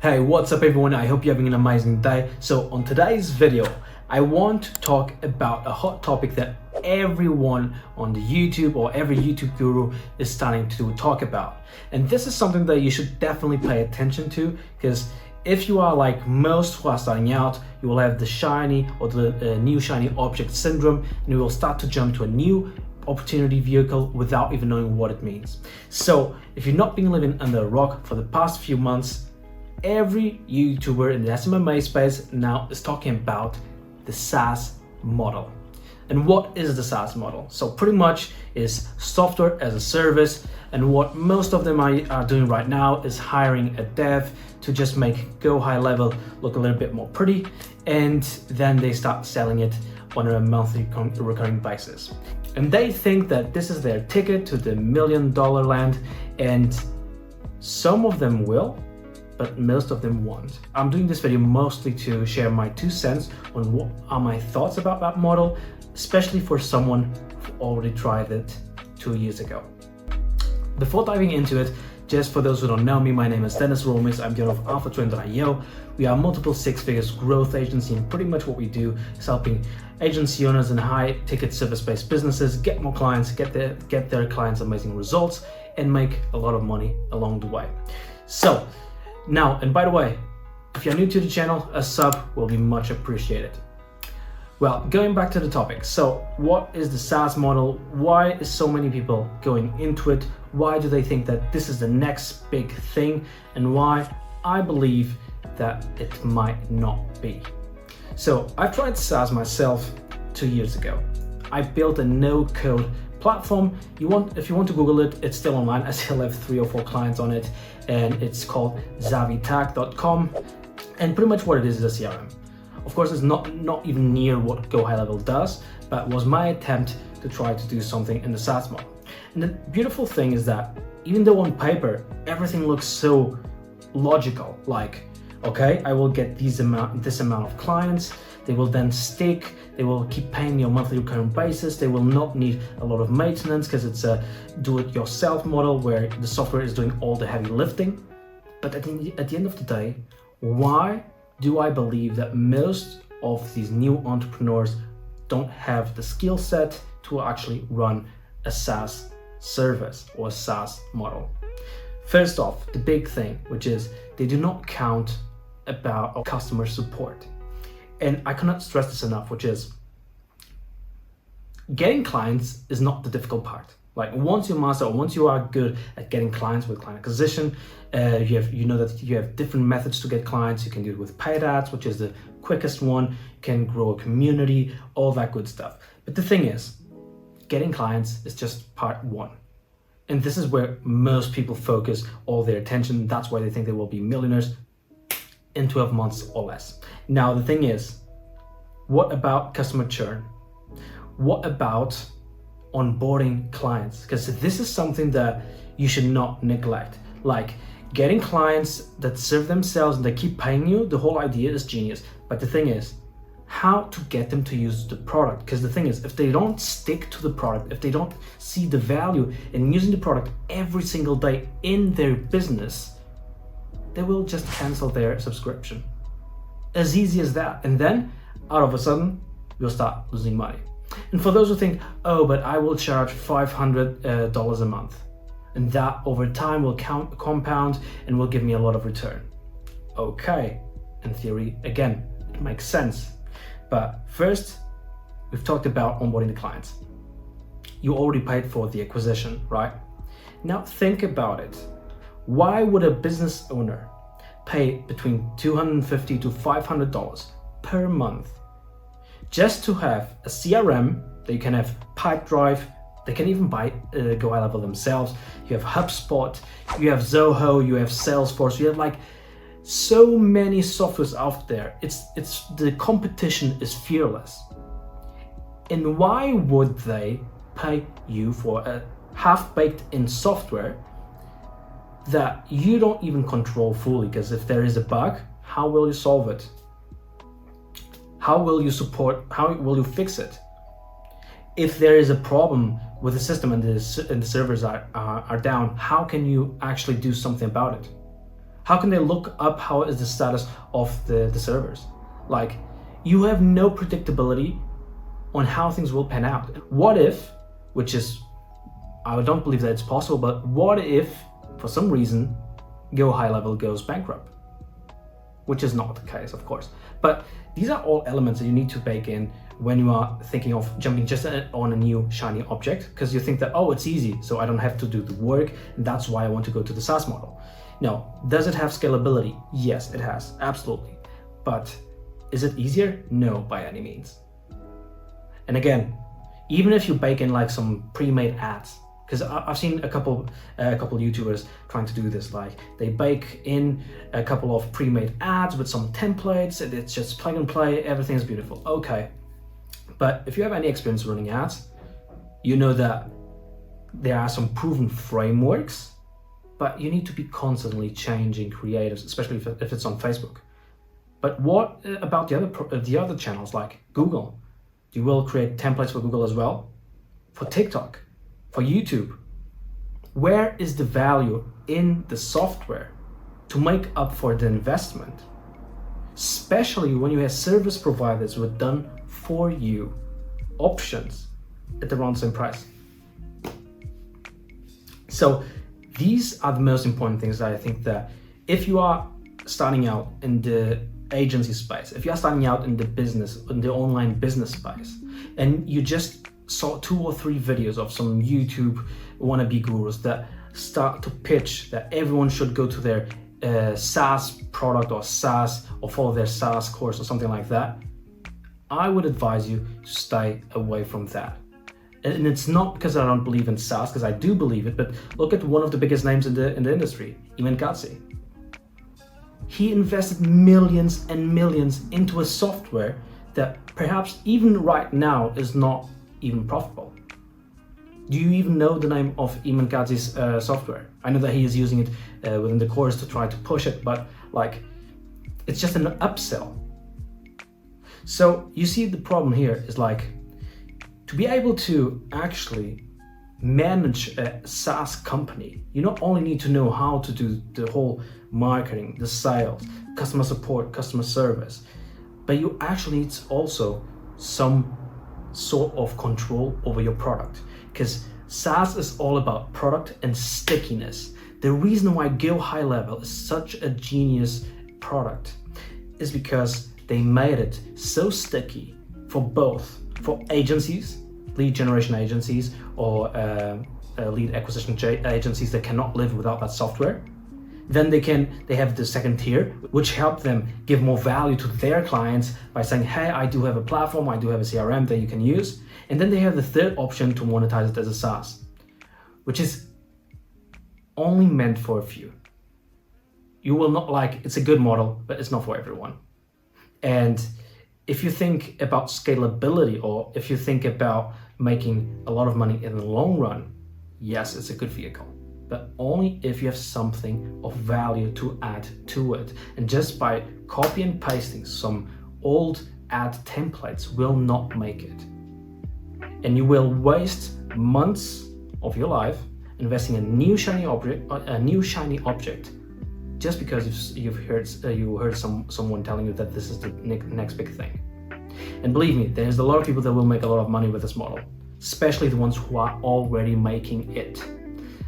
Hey, what's up everyone? I hope you're having an amazing day. So on today's video, I want to talk about a hot topic that everyone on the YouTube or every YouTube guru is starting to talk about. And this is something that you should definitely pay attention to, because if you are like most who are starting out, you will have the shiny or the new shiny object syndrome, and you will start to jump to a new opportunity vehicle without even knowing what it means. So if you've not been living under a rock for the past few months, every YouTuber in the SMMA space now is talking about the SaaS model. And what is the SaaS model? So pretty much is software as a service, and what most of them are doing right now is hiring a dev to just make Go HighLevel look a little bit more pretty, and then they start selling it on a monthly recurring basis. And they think that this is their ticket to the $1 million land, and some of them will, but most of them won't. I'm doing this video mostly to share my 2 cents on what are my thoughts about that model, especially for someone who already tried it 2 years ago. Before diving into it, just for those who don't know me, my name is Denis. I'm the owner of AlphaTrain.io. We are multiple six-figures growth agency, and pretty much what we do is helping agency owners and high-ticket service-based businesses get more clients, get their clients amazing results, and make a lot of money along the way. So now, and by the way, if you're new to the channel, a sub will be much appreciated. Well, going back to the topic. So what is the SaaS model? Why is so many people going into it? Why do they think that this is the next big thing? And why I believe that it might not be. So I tried SaaS myself 2 years ago. I built a no-code platform. If you want to Google it, it's still online. I still have 3 or 4 clients on it, and it's called zavitag.com. And pretty much what it is a CRM. Of course, it's not even near what Go HighLevel does, but was my attempt to try to do something in the SaaS model. And the beautiful thing is that even though on paper everything looks so logical, like, okay, I will get this amount of clients, they will then stick, they will keep paying me on a monthly recurring basis, they will not need a lot of maintenance because it's a do-it-yourself model where the software is doing all the heavy lifting. But at the end of the day, why do I believe that most of these new entrepreneurs don't have the skill set to actually run a SaaS service or a SaaS model? First off, the big thing, which is they do not count about customer support. And I cannot stress this enough, which is getting clients is not the difficult part. Like once you master, or once you are good at getting clients with client acquisition, you know that you have different methods to get clients. You can do it with paid ads, which is the quickest one. You can grow a community, all that good stuff. But the thing is, getting clients is just part one. And this is where most people focus all their attention. That's why they think they will be millionaires in 12 months or less. Now, the thing is, what about customer churn? What about onboarding clients? Because this is something that you should not neglect. Like getting clients that serve themselves and they keep paying you, the whole idea is genius. But the thing is, how to get them to use the product? Because the thing is, if they don't stick to the product, if they don't see the value in using the product every single day in their business, they will just cancel their subscription. As easy as that. And then out of a sudden, you'll start losing money. And for those who think, oh, but I will charge $500 a month, and that over time will compound and will give me a lot of return. Okay, in theory, again, it makes sense. But first, we've talked about onboarding the clients. You already paid for the acquisition, right? Now think about it. Why would a business owner pay between $250 to $500 per month just to have a CRM? They can have Pipedrive, they can even buy Go HighLevel themselves. You have HubSpot, you have Zoho, you have Salesforce, you have like so many softwares out there. It's the competition is fearless. And why would they pay you for a half-baked in software that you don't even control fully? Because if there is a bug, how will you solve it? How will you fix it? If there is a problem with the system and the servers are down, how can you actually do something about it? How can they look up how is the status of the servers? Like, you have no predictability on how things will pan out. What if, which is, I don't believe that it's possible, but what if for some reason Go HighLevel goes bankrupt? Which is not the case, of course. But these are all elements that you need to bake in when you are thinking of jumping just on a new shiny object, because you think that, oh, it's easy, so I don't have to do the work, and that's why I want to go to the SaaS model. No, does it have scalability? Yes, it has, absolutely. But is it easier? No, by any means. And again, even if you bake in like some pre-made ads, because I've seen a couple YouTubers trying to do this, like they bake in a couple of pre-made ads with some templates, and it's just plug and play, everything's beautiful. Okay, but if you have any experience running ads, you know that there are some proven frameworks, but you need to be constantly changing creatives, especially if it's on Facebook. But what about the other channels like Google? You will create templates for Google as well, for TikTok, for YouTube. Where is the value in the software to make up for the investment? Especially when you have service providers with done for you options at around the same price. So these are the most important things that I think that if you are starting out in the agency space, if you are starting out in the business, in the online business space, and you just saw 2 or 3 videos of some YouTube wannabe gurus that start to pitch that everyone should go to their SaaS product or SaaS or follow their SaaS course or something like that, I would advise you to stay away from that. And it's not because I don't believe in SaaS, because I do believe it, but look at one of the biggest names in the industry, Iman Gadzhi. He invested millions and millions into a software that perhaps even right now is not even profitable. Do you even know the name of Iman Gadzhi's software? I know that he is using it within the course to try to push it, but like, it's just an upsell. So you see, the problem here is like, to be able to actually manage a SaaS company, you not only need to know how to do the whole marketing, the sales, customer support, customer service, but you actually need also some sort of control over your product, because SaaS is all about product and stickiness. The reason why Go HighLevel is such a genius product is because they made it so sticky for both, for agencies, lead generation agencies, or lead acquisition agencies that cannot live without that software. Then they have the second tier, which help them give more value to their clients by saying, hey, I do have a platform, I do have a CRM that you can use. And then they have the third option to monetize it as a SaaS, which is only meant for a few. You will not like, it's a good model, but it's not for everyone. And if you think about scalability, or if you think about making a lot of money in the long run, yes, it's a good vehicle, but only if you have something of value to add to it. And just by copy and pasting some old ad templates will not make it. And you will waste months of your life investing in a new shiny object, just because you heard someone telling you that this is the next big thing. And believe me, there's a lot of people that will make a lot of money with this model, especially the ones who are already making it.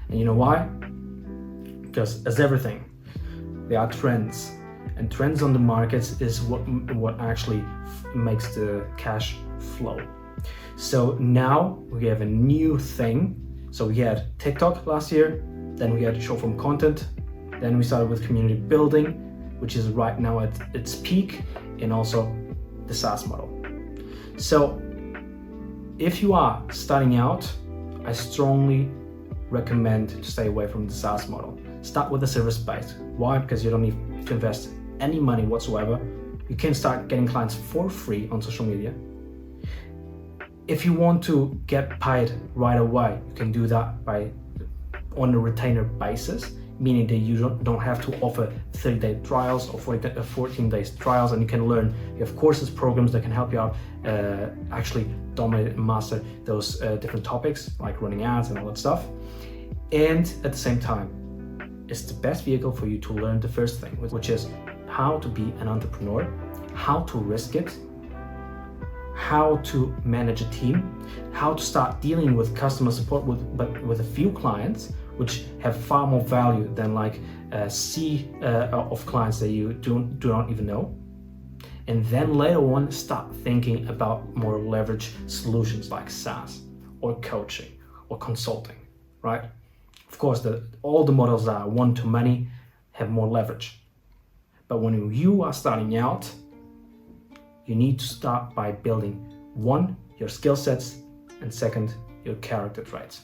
And you know why? Because as everything, there are trends, and trends on the markets is what actually makes the cash flow. So now we have a new thing. So we had TikTok last year, then we had short form content, then we started with community building, which is right now at its peak, and also the SaaS model. So if you are starting out, I strongly recommend to stay away from the SaaS model. Start with the service based. Why? Because you don't need to invest any money whatsoever. You can start getting clients for free on social media. If you want to get paid right away, you can do that on a retainer basis, meaning that you don't have to offer 30-day trials or 14-day trials, and you can learn. You have courses, programs that can help you out actually dominate and master those different topics like running ads and all that stuff. And at the same time, is the best vehicle for you to learn the first thing, which is how to be an entrepreneur, how to risk it, how to manage a team, how to start dealing with customer support with a few clients, which have far more value than like a sea of clients that you do not even know. And then later on, start thinking about more leverage solutions like SaaS or coaching or consulting, right? Of course, all the models that are one-to-many have more leverage. But when you are starting out, you need to start by building, one, your skill sets, and second, your character traits.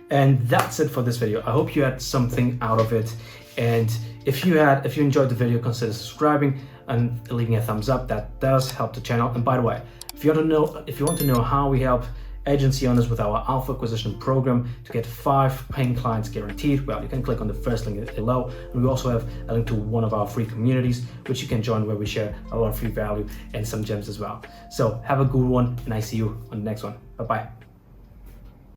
And that's it for this video. I hope you had something out of it. And if you enjoyed the video, consider subscribing and leaving a thumbs up. That does help the channel. And by the way, if you want to know how we help agency owners with our Alpha Acquisition program to get 5 paying clients guaranteed, well, you can click on the first link below. And we also have a link to one of our free communities, which you can join, where we share a lot of free value and some gems as well. So have a good one, and I see you on the next one. Bye-bye.